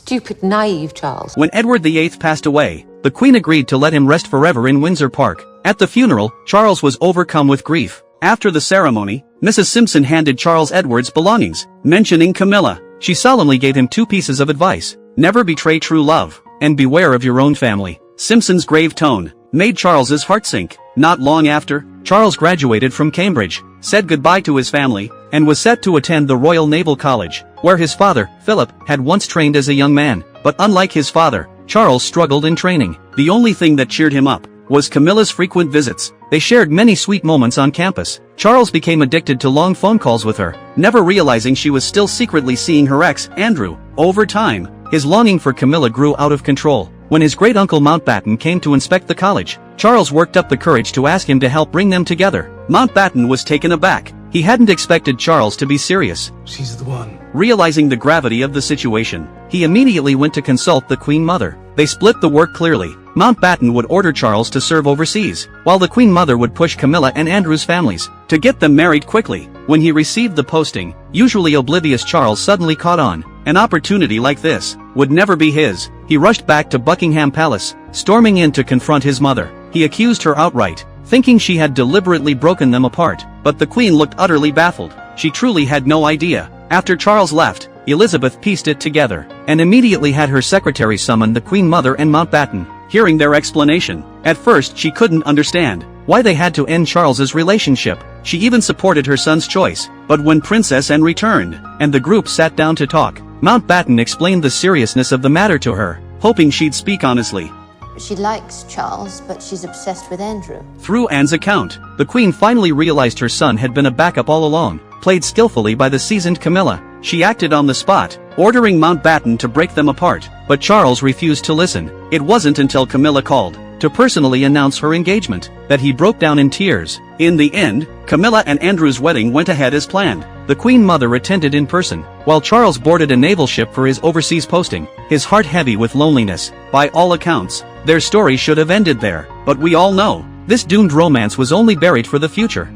stupid, naive Charles. When Edward VIII passed away, the Queen agreed to let him rest forever in Windsor Park. At the funeral, Charles was overcome with grief. After the ceremony, Mrs. Simpson handed Charles Edward's belongings. Mentioning Camilla, she solemnly gave him 2 pieces of advice: never betray true love, and beware of your own family. Simpson's grave tone made Charles's heart sink. Not long after, Charles graduated from Cambridge, said goodbye to his family, and was set to attend the Royal Naval College, where his father, Philip, had once trained as a young man. But unlike his father, Charles struggled in training. The only thing that cheered him up was Camilla's frequent visits. They shared many sweet moments on campus. Charles became addicted to long phone calls with her, never realizing she was still secretly seeing her ex, Andrew. Over time, his longing for Camilla grew out of control. When his great-uncle Mountbatten came to inspect the college, Charles worked up the courage to ask him to help bring them together. Mountbatten was taken aback. He hadn't expected Charles to be serious. She's the one. Realizing the gravity of the situation, he immediately went to consult the Queen Mother. They split the work clearly. Mountbatten would order Charles to serve overseas, while the Queen Mother would push Camilla and Andrew's families to get them married quickly. When he received the posting, usually oblivious Charles suddenly caught on. An opportunity like this would never be his. He rushed back to Buckingham Palace, storming in to confront his mother. He accused her outright, thinking she had deliberately broken them apart. But the Queen looked utterly baffled. She truly had no idea. After Charles left, Elizabeth pieced it together, and immediately had her secretary summon the Queen Mother and Mountbatten. Hearing their explanation, at first she couldn't understand why they had to end Charles's relationship. She even supported her son's choice. But when Princess Anne returned, and the group sat down to talk, Mountbatten explained the seriousness of the matter to her, hoping she'd speak honestly. She likes Charles, but she's obsessed with Andrew. Through Anne's account, the Queen finally realized her son had been a backup all along, played skillfully by the seasoned Camilla. She acted on the spot, ordering Mountbatten to break them apart, but Charles refused to listen. It wasn't until Camilla called to personally announce her engagement that he broke down in tears. In the end, Camilla and Andrew's wedding went ahead as planned. The Queen Mother attended in person, while Charles boarded a naval ship for his overseas posting, his heart heavy with loneliness. By all accounts, their story should have ended there, but we all know, this doomed romance was only buried for the future.